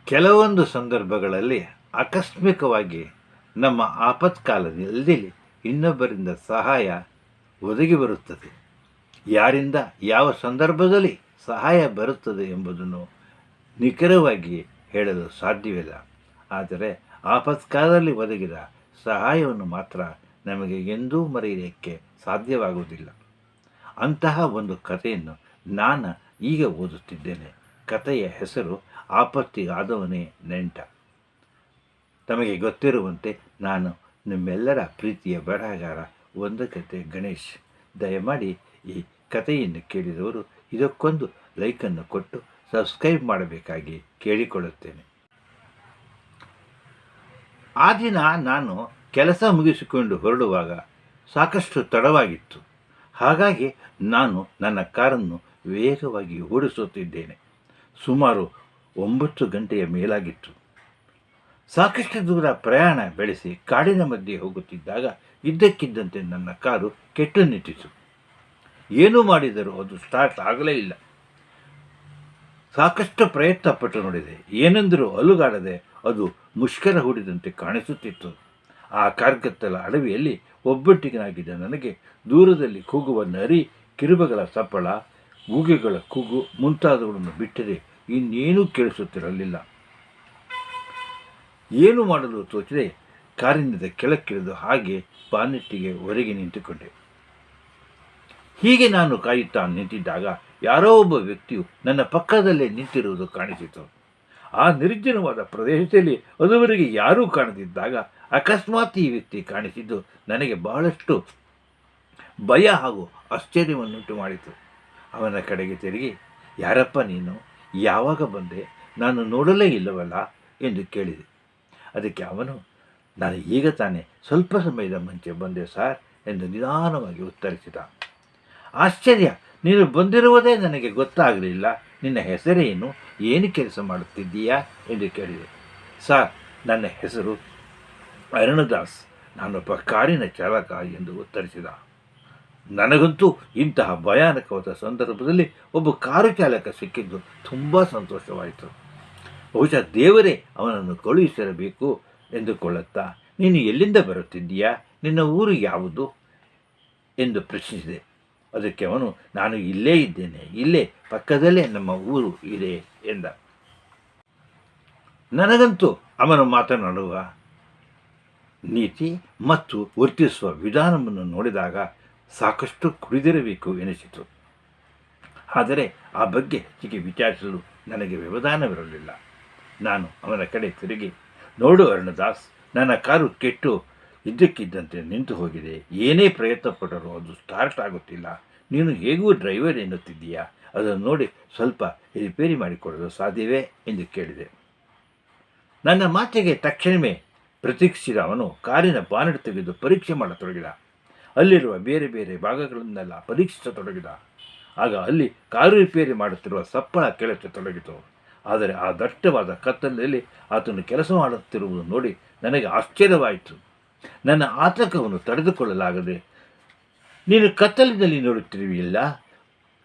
ಕೆಲವೊಂದು ಸಂದರ್ಭಗಳಲ್ಲಿ ಆಕಸ್ಮಿಕವಾಗಿ ನಮ್ಮ ಆಪತ್ಕಾಲದಲ್ಲಿ ಇನ್ನೊಬ್ಬರಿಂದ ಸಹಾಯ ಒದಗಿ ಬರುತ್ತದೆ. ಯಾರಿಂದ ಯಾವ ಸಂದರ್ಭದಲ್ಲಿ ಸಹಾಯ ಬರುತ್ತದೆ ಎಂಬುದನ್ನು ನಿಖರವಾಗಿ ಹೇಳಲು ಸಾಧ್ಯವಿಲ್ಲ. ಆದರೆ ಆಪತ್ಕಾಲದಲ್ಲಿ ಒದಗಿದ ಸಹಾಯವನ್ನು ಮಾತ್ರ ನಮಗೆ ಎಂದೂ ಮರೆಯಲಿಕ್ಕೆ ಸಾಧ್ಯವಾಗುವುದಿಲ್ಲ. ಅಂತಹ ಒಂದು ಕಥೆಯನ್ನು ನಾನು ಈಗ ಓದುತ್ತಿದ್ದೇನೆ. ಕಥೆಯ ಹೆಸರು ಆಪತ್ತಿಗಾದವನೇ ನೆಂಟ. ತಮಗೆ ಗೊತ್ತಿರುವಂತೆ ನಾನು ನಿಮ್ಮೆಲ್ಲರ ಪ್ರೀತಿಯ ಬರಹಗಾರ ಒಂದಕತೆ ಗಣೇಶ್. ದಯಮಾಡಿ ಈ ಕಥೆಯನ್ನು ಕೇಳಿದವರು ಇದಕ್ಕೊಂದು ಲೈಕನ್ನು ಕೊಟ್ಟು ಸಬ್ಸ್ಕ್ರೈಬ್ ಮಾಡಬೇಕಾಗಿ ಕೇಳಿಕೊಳ್ಳುತ್ತೇನೆ. ಆ ದಿನ ನಾನು ಕೆಲಸ ಮುಗಿಸಿಕೊಂಡು ಹೊರಡುವಾಗ ಸಾಕಷ್ಟು ತಡವಾಗಿತ್ತು. ಹಾಗಾಗಿ ನಾನು ನನ್ನ ಕಾರನ್ನು ವೇಗವಾಗಿ ಓಡಿಸುತ್ತಿದ್ದೇನೆ. ಸುಮಾರು 9 ಗಂಟೆಯ ಮೇಲಾಗಿತ್ತು. ಸಾಕಷ್ಟು ದೂರ ಪ್ರಯಾಣ ಬೆಳೆಸಿ ಕಾಡಿನ ಮಧ್ಯೆ ಹೋಗುತ್ತಿದ್ದಾಗ ಇದ್ದಕ್ಕಿದ್ದಂತೆ ನನ್ನ ಕಾರು ಕೆಟ್ಟು ನಿಂತಿತು. ಏನು ಮಾಡಿದರೂ ಅದು ಸ್ಟಾರ್ಟ್ ಆಗಲೇ ಇಲ್ಲ. ಸಾಕಷ್ಟು ಪ್ರಯತ್ನ ಪಟ್ಟು ನೋಡಿದೆ. ಏನೆಂದರೂ ಅಲುಗಾಡದೆ ಅದು ಮುಷ್ಕರ ಹೂಡಿದಂತೆ ಕಾಣಿಸುತ್ತಿತ್ತು. ಆ ಕಾರ್ಗತ್ತಲ ಅಡವಿಯಲ್ಲಿ ಒಬ್ಬಟ್ಟಿಗನಾಗಿದ್ದ ನನಗೆ ದೂರದಲ್ಲಿ ಕೂಗುವ ನರಿ, ಕಿರುಬಗಳ ಸಪ್ಪಳ, ಗೂಗೆಗಳ ಕೂಗು ಮುಂತಾದವುಗಳನ್ನು ಬಿಟ್ಟರೆ ಇನ್ನೇನೂ ಕೇಳಿಸುತ್ತಿರಲಿಲ್ಲ. ಏನು ಮಾಡಲು ತೋಚದೆ ಕಾರಿನಿಂದ ಕೆಳಕ್ಕಿಳಿದು ಹಾಗೆ ಬಾನೆಟ್ಟಿಗೆ ಹೊರಗೆ ನಿಂತುಕೊಂಡೆ. ಹೀಗೆ ನಾನು ಕಾಯುತ್ತಾ ನಿಂತಿದ್ದಾಗ ಯಾರೋ ಒಬ್ಬ ವ್ಯಕ್ತಿಯು ನನ್ನ ಪಕ್ಕದಲ್ಲೇ ನಿಂತಿರುವುದು ಕಾಣಿಸಿತು. ಆ ನಿರ್ಜನವಾದ ಪ್ರದೇಶದಲ್ಲಿ ಅದುವರೆಗೆ ಯಾರೂ ಕಾಣದಿದ್ದಾಗ ಅಕಸ್ಮಾತ್ ಈ ವ್ಯಕ್ತಿ ಕಾಣಿಸಿದ್ದು ನನಗೆ ಬಹಳಷ್ಟು ಭಯ ಹಾಗೂ ಆಶ್ಚರ್ಯವನ್ನುಂಟು ಮಾಡಿತು. ಅವನ ಕಡೆಗೆ ತಿರುಗಿ, ಯಾರಪ್ಪ ನೀನು? ಯಾವಾಗ ಬಂದೆ? ನಾನು ನೋಡಲೇ ಇಲ್ಲವಲ್ಲ ಎಂದು ಕೇಳಿದೆ. ಅದಕ್ಕೆ ಅವನು, ನಾನು ಈಗ ತಾನೇ ಸ್ವಲ್ಪ ಸಮಯದ ಮುಂಚೆ ಬಂದೆ ಸಾರ್ ಎಂದು ನಿಧಾನವಾಗಿ ಉತ್ತರಿಸಿದ. ಆಶ್ಚರ್ಯ, ನೀನು ಬಂದಿರುವುದೇ ನನಗೆ ಗೊತ್ತಾಗಲಿಲ್ಲ. ನಿನ್ನ ಹೆಸರೇನು? ಏನು ಕೆಲಸ ಮಾಡುತ್ತಿದ್ದೀಯಾ ಎಂದು ಕೇಳಿದೆ. ಸಾರ್, ನನ್ನ ಹೆಸರು ಅರುಣದಾಸ್. ನಾನೊಬ್ಬ ಕಾರಿನ ಚಾಲಕ ಎಂದು ಉತ್ತರಿಸಿದ. ನನಗಂತೂ ಇಂತಹ ಭಯಾನಕವಾದ ಸಂದರ್ಭದಲ್ಲಿ ಒಬ್ಬ ಕಾರು ಚಾಲಕ ಸಿಕ್ಕಿದ್ದು ತುಂಬ ಸಂತೋಷವಾಯಿತು. ಬಹುಶಃ ದೇವರೇ ಅವನನ್ನು ಕಳುಹಿಸಿರಬೇಕು ಎಂದುಕೊಳ್ಳುತ್ತಾ, ನೀನು ಎಲ್ಲಿಂದ ಬರುತ್ತಿದ್ದೀಯಾ? ನಿನ್ನ ಊರು ಯಾವುದು ಎಂದು ಪ್ರಶ್ನಿಸಿದೆ. ಅದಕ್ಕೆ ಅವನು, ನಾನು ಇಲ್ಲೇ ಇದ್ದೇನೆ, ಇಲ್ಲೇ ಪಕ್ಕದಲ್ಲೇ ನಮ್ಮ ಊರು ಇದೆ ಎಂದ. ನನಗಂತೂ ಅವನು ಮಾತನಾಡುವ ನೀತಿ ಮತ್ತು ವರ್ತಿಸುವ ವಿಧಾನವನ್ನು ನೋಡಿದಾಗ ಸಾಕಷ್ಟು ಕುಡಿದಿರಬೇಕು ಎನಿಸಿತು. ಆದರೆ ಆ ಬಗ್ಗೆ ಹೆಚ್ಚಿಗೆ ವಿಚಾರಿಸಲು ನನಗೆ ವ್ಯವಧಾನವಿರಲಿಲ್ಲ. ನಾನು ಅವನ ಕಡೆ ತಿರುಗಿ, ನೋಡು ಅರುಣದಾಸ್, ನನ್ನ ಕಾರು ಕೆಟ್ಟು ಇದ್ದಕ್ಕಿದ್ದಂತೆ ನಿಂತು ಹೋಗಿದೆ. ಏನೇ ಪ್ರಯತ್ನ ಪಟ್ಟರೂ ಅದು ಸ್ಟಾರ್ಟ್ ಆಗುತ್ತಿಲ್ಲ. ನೀನು ಹೇಗೂ ಡ್ರೈವರ್ ಎನ್ನುತ್ತಿದ್ದೀಯಾ? ಅದನ್ನು ನೋಡಿ ಸ್ವಲ್ಪ ರಿಪೇರಿ ಮಾಡಿಕೊಡಲು ಸಾಧ್ಯವೇ ಎಂದು ಕೇಳಿದೆ. ನನ್ನ ಮಾತಿಗೆ ತಕ್ಷಣವೇ ಪ್ರತೀಕ್ಷಿಸಿದ ಅವನು ಕಾರಿನ ಬಾನೆಟ್ ತೆಗೆದು ಪರೀಕ್ಷೆ ಮಾಡತೊಡಗಿದ. ಅಲ್ಲಿರುವ ಬೇರೆ ಬೇರೆ ಭಾಗಗಳನ್ನೆಲ್ಲ ಪರೀಕ್ಷಿಸತೊಡಗಿದ. ಆಗ ಅಲ್ಲಿ ಕಾರು ರಿಪೇರಿ ಮಾಡುತ್ತಿರುವ ಸಪ್ಪಳ ಕೇಳಿಸತೊಡಗಿತು. ಆದರೆ ಆ ದಟ್ಟವಾದ ಕತ್ತಲಲ್ಲಿ ಆತನು ಕೆಲಸ ಮಾಡುತ್ತಿರುವುದು ನೋಡಿ ನನಗೆ ಆಶ್ಚರ್ಯವಾಯಿತು. ನನ್ನ ಆತಂಕವನ್ನು ತಡೆದುಕೊಳ್ಳಲಾಗದೆ, ನೀನು ಕತ್ತಲಿನಲ್ಲಿ ನೋಡುತ್ತಿರುವಿಲ್ಲ,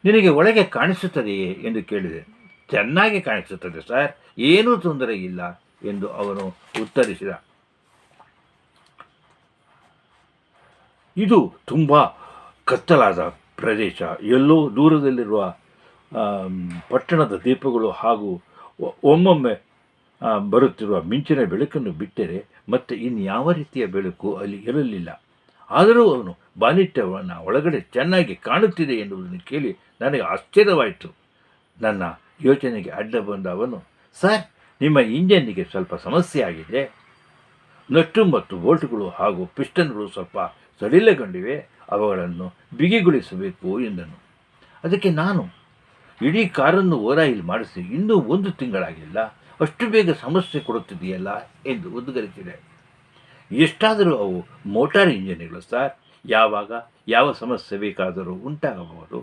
ನಿನಗೆ ಒಳಗೆ ಕಾಣಿಸುತ್ತದೆಯೇ ಎಂದು ಕೇಳಿದೆ. ಚೆನ್ನಾಗಿ ಕಾಣಿಸುತ್ತದೆ ಸರ್, ಏನೂ ತೊಂದರೆ ಇಲ್ಲ ಎಂದು ಅವನು ಉತ್ತರಿಸಿದ. ಇದು ತುಂಬ ಕತ್ತಲಾದ ಪ್ರದೇಶ. ಎಲ್ಲೋ ದೂರದಲ್ಲಿರುವ ಪಟ್ಟಣದ ದೀಪಗಳು ಹಾಗೂ ಒಮ್ಮೊಮ್ಮೆ ಬರುತ್ತಿರುವ ಮಿಂಚಿನ ಬೆಳಕನ್ನು ಬಿಟ್ಟರೆ ಮತ್ತೆ ಇನ್ಯಾವ ರೀತಿಯ ಬೆಳಕು ಅಲ್ಲಿ ಇರಲಿಲ್ಲ. ಆದರೂ ಅವನು ಬಾನೆಟ್ಟವನ ಒಳಗಡೆ ಚೆನ್ನಾಗಿ ಕಾಣುತ್ತಿದೆ ಎನ್ನುವುದನ್ನು ಕೇಳಿ ನನಗೆ ಆಶ್ಚರ್ಯವಾಯಿತು. ನನ್ನ ಯೋಚನೆಗೆ ಅಡ್ಡ ಬಂದ ಅವನು, ಸರ್, ನಿಮ್ಮ ಇಂಜನ್ನಿಗೆ ಸ್ವಲ್ಪ ಸಮಸ್ಯೆ ಆಗಿದೆ. ನಟ್ಟು ಮತ್ತು ಬೋಲ್ಟ್ಗಳು ಹಾಗೂ ಪಿಸ್ಟನ್ಗಳು ಸ್ವಲ್ಪ ಸಡಿಲಗೊಂಡಿವೆ. ಅವುಗಳನ್ನು ಬಿಗಿಗೊಳಿಸಬೇಕು ಎಂದನು. ಅದಕ್ಕೆ ನಾನು, ಇಡೀ ಕಾರನ್ನು ಓರಾಯಿಲ್ ಮಾಡಿಸಿ ಇನ್ನೂ 1 ತಿಂಗಳಾಗಿಲ್ಲ, ಅಷ್ಟು ಬೇಗ ಸಮಸ್ಯೆ ಕೊಡುತ್ತಿದೆಯಲ್ಲ ಎಂದು ಉದ್ಗರಿಸಿದೆ. ಎಷ್ಟಾದರೂ ಅವು ಮೋಟಾರ್ ಇಂಜಿನ್ಗಳು ಸರ್, ಯಾವಾಗ ಯಾವ ಸಮಸ್ಯೆ ಬೇಕಾದರೂ ಉಂಟಾಗಬಹುದು.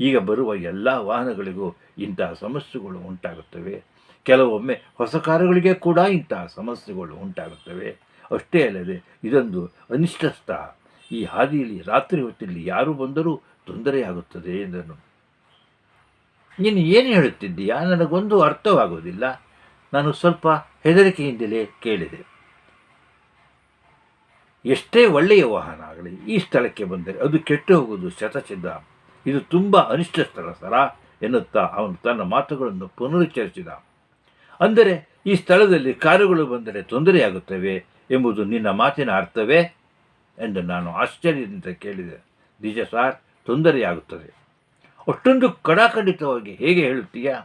ಈಗ ಬರುವ ಎಲ್ಲ ವಾಹನಗಳಿಗೂ ಇಂತಹ ಸಮಸ್ಯೆಗಳು ಉಂಟಾಗುತ್ತವೆ. ಕೆಲವೊಮ್ಮೆ ಹೊಸ ಕಾರುಗಳಿಗೆ ಕೂಡ ಇಂತಹ ಸಮಸ್ಯೆಗಳು ಉಂಟಾಗುತ್ತವೆ. ಅಷ್ಟೇ ಅಲ್ಲದೆ ಇದೊಂದು ಅನಿಷ್ಟ ಸ್ಥಳ. ಈ ಹಾದಿಯಲ್ಲಿ ರಾತ್ರಿ ಹೊತ್ತಿನಲ್ಲಿ ಯಾರು ಬಂದರೂ ತೊಂದರೆಯಾಗುತ್ತದೆ ಎಂದನು. ನೀನು ಏನು ಹೇಳುತ್ತಿದ್ದೀಯಾ? ನನಗೊಂದು ಅರ್ಥವಾಗುವುದಿಲ್ಲ. ನಾನು ಸ್ವಲ್ಪ ಹೆದರಿಕೆಯಿಂದಲೇ ಕೇಳಿದೆ. ಎಷ್ಟೇ ಒಳ್ಳೆಯ ವಾಹನ ಆಗಲಿ ಈ ಸ್ಥಳಕ್ಕೆ ಬಂದರೆ ಅದು ಕೆಟ್ಟು ಹೋಗುವುದು ಶತಸಿದ್ಧ. ಇದು ತುಂಬ ಅನಿಷ್ಟ ಸ್ಥಳ ಸರ ಎನ್ನುತ್ತಾ ಅವನು ತನ್ನ ಮಾತುಗಳನ್ನು ಪುನರುಚ್ಚರಿಸಿದ. ಅಂದರೆ ಈ ಸ್ಥಳದಲ್ಲಿ ಕಾರುಗಳು ಬಂದರೆ ತೊಂದರೆಯಾಗುತ್ತವೆ ಎಂಬುದು ನಿನ್ನ ಮಾತಿನ ಅರ್ಥವೇ ಎಂದು ನಾನು ಆಶ್ಚರ್ಯದಿಂದ ಕೇಳಿದೆ. ನಿಜ ಸಾರ್, ತೊಂದರೆಯಾಗುತ್ತದೆ. ಅಷ್ಟೊಂದು ಕಡಾಖಂಡಿತವಾಗಿ ಹೇಗೆ ಹೇಳುತ್ತೀಯಾ?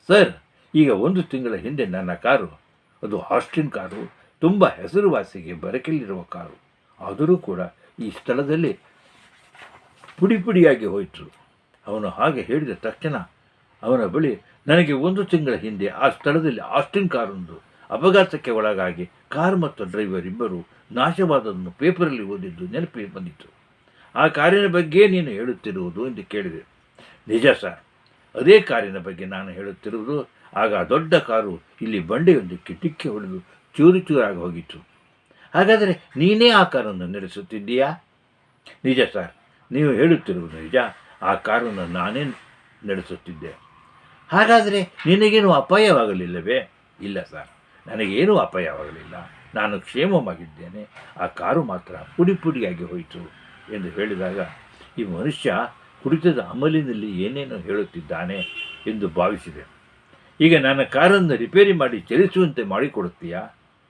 ಸರ್, ಈಗ 1 ತಿಂಗಳ ಹಿಂದೆ ನನ್ನ ಕಾರು, ಅದು ಆಸ್ಟಿನ್ ಕಾರು, ತುಂಬ ಹೆಸರುವಾಸಿಗೆ ಬರಕೆಲ್ಲಿರುವ ಕಾರು, ಆದರೂ ಕೂಡ ಈ ಸ್ಥಳದಲ್ಲಿ ಪುಡಿಯಾಗಿ ಹೋಯಿತು. ಅವನು ಹಾಗೆ ಹೇಳಿದ ತಕ್ಷಣ ಅವನ ಬಳಿ ನನಗೆ 1 ತಿಂಗಳ ಹಿಂದೆ ಆ ಸ್ಥಳದಲ್ಲಿ ಆಸ್ಟಿನ್ ಕಾರೊಂದು ಅಪಘಾತಕ್ಕೆ ಒಳಗಾಗಿ ಕಾರ್ ಮತ್ತು ಡ್ರೈವರ್ ಇಬ್ಬರು ನಾಶವಾದದನ್ನು ಪೇಪರಲ್ಲಿ ಓದಿದ್ದು ನೆನಪಿಗೆ ಬಂದಿತ್ತು. ಆ ಕಾರಿನ ಬಗ್ಗೆ ನೀನು ಹೇಳುತ್ತಿರುವುದು ಎಂದು ಕೇಳಿದೆ. ನಿಜ ಸರ್, ಅದೇ ಕಾರಿನ ಬಗ್ಗೆ ನಾನು ಹೇಳುತ್ತಿರುವುದು. ಆಗ ದೊಡ್ಡ ಕಾರು ಇಲ್ಲಿ ಬಂಡೆಯೊಂದಕ್ಕೆ ಡಿಕ್ಕಿ ಹೊಡೆದು ಚೂರಾಗಿ ಹೋಗಿತ್ತು. ಹಾಗಾದರೆ ನೀನೇ ಆ ಕಾರನ್ನು ನಡೆಸುತ್ತಿದ್ದೀಯಾ? ನಿಜ ಸರ್, ನೀವು ಹೇಳುತ್ತಿರುವುದು ನಿಜ. ಆ ಕಾರನ್ನು ನಾನೇ ನಡೆಸುತ್ತಿದ್ದೆ. ಹಾಗಾದರೆ ನಿನಗೇನು ಅಪಾಯವಾಗಲಿಲ್ಲವೇ? ಇಲ್ಲ ಸರ್, ನನಗೇನೂ ಅಪಾಯವಾಗಲಿಲ್ಲ. ನಾನು ಕ್ಷೇಮವಾಗಿದ್ದೇನೆ. ಆ ಕಾರು ಮಾತ್ರ ಪುಡಿಯಾಗಿ ಹೋಯಿತು ಎಂದು ಹೇಳಿದಾಗ ಈ ಮನುಷ್ಯ ಕುಡಿತದ ಅಮಲಿನಲ್ಲಿ ಏನೇನೋ ಹೇಳುತ್ತಿದ್ದಾನೆ ಎಂದು ಭಾವಿಸಿದೆ. ಈಗ ನನ್ನ ಕಾರನ್ನು ರಿಪೇರಿ ಮಾಡಿ ಚಲಿಸುವಂತೆ ಮಾಡಿಕೊಡುತ್ತೀಯಾ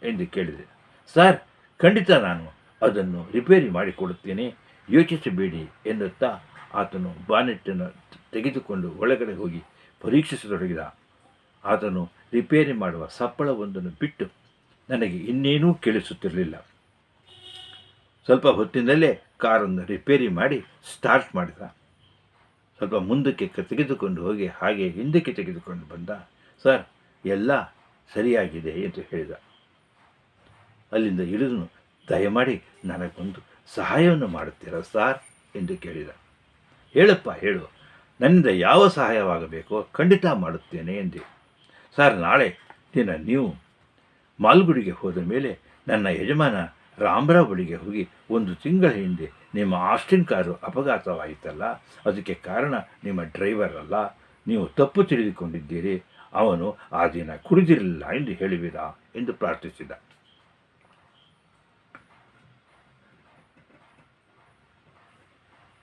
ಎಂದು ಕೇಳಿದೆ. ಸರ್, ಖಂಡಿತ ನಾನು ಅದನ್ನು ರಿಪೇರಿ ಮಾಡಿಕೊಡುತ್ತೇನೆ, ಯೋಚಿಸಬೇಡಿ ಎನ್ನುತ್ತಾ ಆತನು ಬಾನೆಟ್ಟನ್ನು ತೆಗೆದುಕೊಂಡು ಒಳಗಡೆ ಹೋಗಿ ಪರೀಕ್ಷಿಸತೊಡಗಿದ. ಆತನು ರಿಪೇರಿ ಮಾಡುವ ಸಪ್ಪಳವೊಂದನ್ನು ಬಿಟ್ಟು ನನಗೆ ಇನ್ನೇನೂ ಕೇಳಿಸುತ್ತಿರಲಿಲ್ಲ. ಸ್ವಲ್ಪ ಹೊತ್ತಿನಲ್ಲೇ ಕಾರನ್ನು ರಿಪೇರಿ ಮಾಡಿ ಸ್ಟಾರ್ಟ್ ಮಾಡಿದ. ಸ್ವಲ್ಪ ಮುಂದಕ್ಕೆ ತೆಗೆದುಕೊಂಡು ಹೋಗಿ ಹಾಗೆ ಹಿಂದಕ್ಕೆ ತೆಗೆದುಕೊಂಡು ಬಂದ. ಸರ್, ಎಲ್ಲ ಸರಿಯಾಗಿದೆ ಎಂದು ಹೇಳಿದ. ಅಲ್ಲಿಂದ ಇಳಿದನು. ದಯಮಾಡಿ ನನಗೊಂದು ಸಹಾಯವನ್ನು ಮಾಡುತ್ತೀರಾ ಸಾರ್ ಎಂದು ಕೇಳಿದ. ಹೇಳಪ್ಪ, ಹೇಳು, ನನ್ನಿಂದ ಯಾವ ಸಹಾಯವಾಗಬೇಕೋ ಖಂಡಿತ ಮಾಡುತ್ತೇನೆ ಎಂದೆ. ಸರ್, ನಾಳೆ ದಿನ ನೀವು ಮಾಲ್ಗುಡಿಗೆ ಹೋದ ಮೇಲೆ ನನ್ನ ಯಜಮಾನ ರಾಮರಾವ್ ಬಳಿಗೆ ಹೋಗಿ 1 ತಿಂಗಳ ಹಿಂದೆ ನಿಮ್ಮ ಆಸ್ಟಿನ್ ಕಾರು ಅಪಘಾತವಾಯಿತಲ್ಲ, ಅದಕ್ಕೆ ಕಾರಣ ನಿಮ್ಮ ಡ್ರೈವರ್ ಅಲ್ಲ, ನೀವು ತಪ್ಪು ತಿಳಿದುಕೊಂಡಿದ್ದೀರಿ, ಅವನು ಆ ದಿನ ಕುಡಿದಿರಲಿಲ್ಲ ಎಂದು ಹೇಳಿವಿರಾ ಎಂದು ಪ್ರಾರ್ಥಿಸಿದ.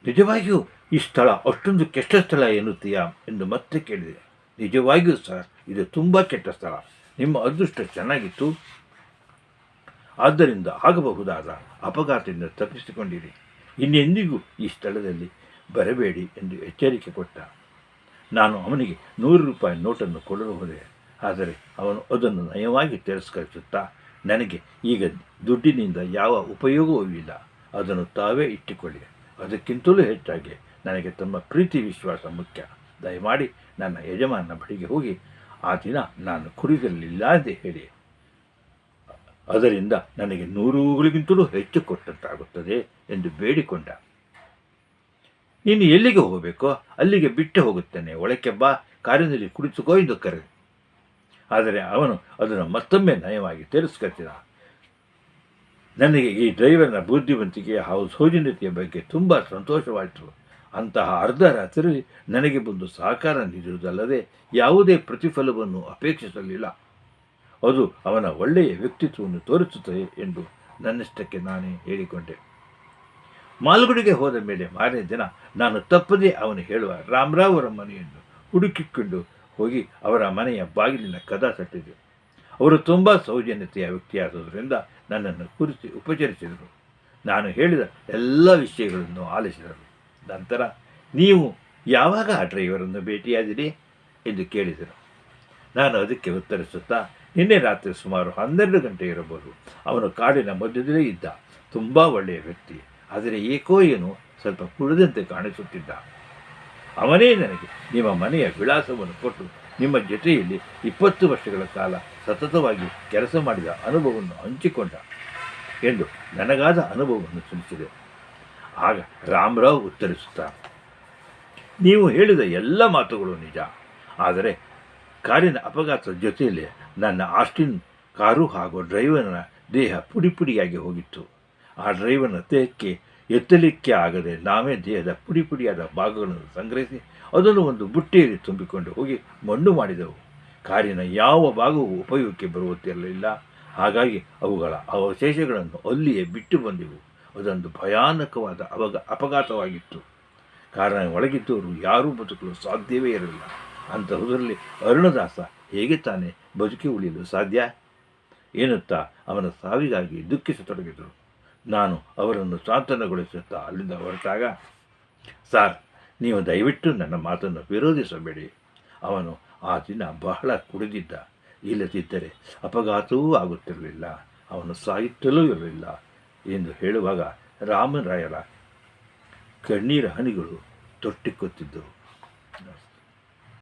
ನಿಜವಾಗಿಯೂ ಈ ಸ್ಥಳ ಅಷ್ಟೊಂದು ಕೆಟ್ಟ ಸ್ಥಳ ಎನ್ನುತ್ತೀಯಾ ಎಂದು ಮತ್ತೆ ಕೇಳಿದೆ. ನಿಜವಾಗಿಯೂ ಸರ್, ಇದು ತುಂಬ ಕೆಟ್ಟ ಸ್ಥಳ. ನಿಮ್ಮ ಅದೃಷ್ಟ ಚೆನ್ನಾಗಿತ್ತು, ಆದ್ದರಿಂದ ಆಗಬಹುದಾದ ಅಪಘಾತದಿಂದ ತಪ್ಪಿಸಿಕೊಂಡಿರಿ. ಇನ್ನೆಂದಿಗೂ ಈ ಸ್ಥಳದಲ್ಲಿ ಬರಬೇಡಿ ಎಂದು ಎಚ್ಚರಿಕೆ ಕೊಟ್ಟ. ನಾನು ಅವನಿಗೆ 100 ರೂಪಾಯಿ ನೋಟನ್ನು ಕೊಡಲು ಹೋದೆ. ಆದರೆ ಅವನು ಅದನ್ನು ನಯವಾಗಿ ತಿರಸ್ಕರಿಸುತ್ತಾ, ನನಗೆ ಈಗ ದುಡ್ಡಿನಿಂದ ಯಾವ ಉಪಯೋಗವೂ ಇಲ್ಲ, ಅದನ್ನು ತಾವೇ ಇಟ್ಟುಕೊಳ್ಳಿ. ಅದಕ್ಕಿಂತಲೂ ಹೆಚ್ಚಾಗಿ ನನಗೆ ತಮ್ಮ ಪ್ರೀತಿ ವಿಶ್ವಾಸ ಮುಖ್ಯ. ದಯಮಾಡಿ ನನ್ನ ಯಜಮಾನನ ಬಳಿಗೆ ಹೋಗಿ ಆ ದಿನ ನಾನು ಕುಡಿದಿರಲಿಲ್ಲ ಎಂದು ಹೇಳಿ, ಅದರಿಂದ ನನಗೆ 100ಗಳಿಗಿಂತಲೂ ಹೆಚ್ಚು ಕೊಟ್ಟಂತಾಗುತ್ತದೆ ಎಂದು ಬೇಡಿಕೊಂಡ. ನೀನು ಎಲ್ಲಿಗೆ ಹೋಗಬೇಕೋ ಅಲ್ಲಿಗೆ ಬಿಟ್ಟು ಹೋಗುತ್ತೇನೆ, ಒಳಕ್ಕೆ ಬಾ, ಕಾರಿನಲ್ಲಿ ಕುಳಿತುಕೋ ಎಂದು ಕರೆದೆ. ಆದರೆ ಅವನು ಅದನ್ನು ಮತ್ತೊಮ್ಮೆ ನಯವಾಗಿ ತಿರಸ್ಕರಿಸಿದ. ನನಗೆ ಈ ಡ್ರೈವರ್ನ ಬುದ್ಧಿವಂತಿಕೆಯ ಹಾಗೂ ಸೌಜನ್ಯತೆಯ ಬಗ್ಗೆ ತುಂಬ ಸಂತೋಷವಾಯಿತು. ಅಂತಹ ಅರ್ಧ ರಾತ್ರಿಯಲ್ಲಿ ನನಗೆ ಬಂದು ಸಹಕಾರ ನೀಡುವುದಲ್ಲದೆ ಯಾವುದೇ ಪ್ರತಿಫಲವನ್ನು ಅಪೇಕ್ಷಿಸಲಿಲ್ಲ. ಅದು ಅವನ ಒಳ್ಳೆಯ ವ್ಯಕ್ತಿತ್ವವನ್ನು ತೋರಿಸುತ್ತದೆ ಎಂದು ನನ್ನಷ್ಟಕ್ಕೆ ನಾನೇ ಹೇಳಿಕೊಂಡೆ. ಮಾಲ್ಗುಡಿಗೆ ಹೋದ ಮೇಲೆ ಮಾರನೇ ದಿನ ನಾನು ತಪ್ಪದೇ ಅವನು ಹೇಳುವ ರಾಮರಾವ್ ಅವರ ಮನೆಯನ್ನು ಹುಡುಕಿಕೊಂಡು ಹೋಗಿ ಅವರ ಮನೆಯ ಬಾಗಿಲಿನ ಕದ ತಟ್ಟಿದೆ. ಅವರು ತುಂಬ ಸೌಜನ್ಯತೆಯ ವ್ಯಕ್ತಿಯಾದುದರಿಂದ ನನ್ನನ್ನು ಕುರಿತು ಉಪಚರಿಸಿದರು. ನಾನು ಹೇಳಿದ ಎಲ್ಲ ವಿಷಯಗಳನ್ನು ಆಲಿಸಿದರು. ನಂತರ, ನೀವು ಯಾವಾಗ ಆ ಡ್ರೈವರನ್ನು ಭೇಟಿಯಾದಿರಿ ಎಂದು ಕೇಳಿದರು. ನಾನು ಅದಕ್ಕೆ ಉತ್ತರಿಸುತ್ತಾ, ನಿನ್ನೆ ರಾತ್ರಿ ಸುಮಾರು 12 ಗಂಟೆ ಇರಬಹುದು. ಅವನು ಕಾಡಿನ ಮಧ್ಯದಲ್ಲೇ ಇದ್ದ, ತುಂಬ ಒಳ್ಳೆಯ ವ್ಯಕ್ತಿ, ಆದರೆ ಏಕೋ ಏನೋ ಸ್ವಲ್ಪ ಕುಡಿದಂತೆ ಕಾಣಿಸುತ್ತಿದ್ದ. ಅವನೇ ನನಗೆ ನಿಮ್ಮ ಮನೆಯ ವಿಳಾಸವನ್ನು ಕೊಟ್ಟು ನಿಮ್ಮ ಜೊತೆಯಲ್ಲಿ 20 ವರ್ಷಗಳ ಕಾಲ ಸತತವಾಗಿ ಕೆಲಸ ಮಾಡಿದ ಅನುಭವವನ್ನು ಹಂಚಿಕೊಂಡ ಎಂದು ನನಗಾದ ಅನುಭವವನ್ನು ತಿಳಿಸಿದೆ. ಆಗ ರಾಮರಾವ್ ಉತ್ತರಿಸುತ್ತಾ, ನೀವು ಹೇಳಿದ ಎಲ್ಲ ಮಾತುಗಳು ನಿಜ, ಆದರೆ ಕಾರಿನ ಅಪಘಾತದ ಜೊತೆಯಲ್ಲಿ ನನ್ನ ಆಸ್ಟಿನ್ ಕಾರು ಹಾಗೂ ಡ್ರೈವರ್ನ ದೇಹ ಪುಡಿಯಾಗಿ ಹೋಗಿತ್ತು. ಆ ಡ್ರೈವರ್ನ ದೇಹಕ್ಕೆ ಎತ್ತಲಿಕ್ಕೆ ಆಗದೆ ನಾವೇ ದೇಹದ ಪುಡಿಯಾದ ಭಾಗಗಳನ್ನು ಸಂಗ್ರಹಿಸಿ ಅದನ್ನು ಒಂದು ಬುಟ್ಟಿಯಲ್ಲಿ ತುಂಬಿಕೊಂಡು ಹೋಗಿ ಮಣ್ಣು ಮಾಡಿದೆವು. ಕಾರಿನ ಯಾವ ಭಾಗವೂ ಉಪಯೋಗಕ್ಕೆ ಬರುತ್ತಿರಲಿಲ್ಲ. ಹಾಗಾಗಿ ಅವುಗಳ ಅವಶೇಷಗಳನ್ನು ಅಲ್ಲಿಯೇ ಬಿಟ್ಟು ಬಂದೆವು. ಅದೊಂದು ಭಯಾನಕವಾದ ಅಪಘಾತವಾಗಿತ್ತು. ಕಾರಣ ಒಳಗಿದ್ದವರು ಯಾರೂ ಬದುಕಲು ಸಾಧ್ಯವೇ ಇರಲಿಲ್ಲ. ಅಂತಹುದರಲ್ಲಿ ಅರುಣದಾಸ ಹೇಗೆ ತಾನೇ ಬದುಕಿ ಉಳಿಯಲು ಸಾಧ್ಯ ಎನ್ನುತ್ತಾ ಅವನ ಸಾವಿಗಾಗಿ ದುಃಖಿಸತೊಡಗಿದರು. ನಾನು ಅವರನ್ನು ಸಾಂತ್ವನಗೊಳಿಸುತ್ತಾ ಅಲ್ಲಿಂದ ಹೊರಟಾಗ, ಸಾರ್, ನೀವು ದಯವಿಟ್ಟು ನನ್ನ ಮಾತನ್ನು ವಿರೋಧಿಸಬೇಡಿ. ಅವನು ಆ ದಿನ ಬಹಳ ಕುಡಿದಿದ್ದ. ಇಲ್ಲದಿದ್ದರೆ ಅಪಘಾತವೂ ಆಗುತ್ತಿರಲಿಲ್ಲ, ಅವನು ಸಾಯುತ್ತಲೂ ಇರಲಿಲ್ಲ ಎಂದು ಹೇಳುವಾಗ ರಾಮರಾಯರ ಕಣ್ಣೀರ ಹನಿಗಳು ತೊಟ್ಟಿಕ್ಕುತ್ತಿದ್ದವು.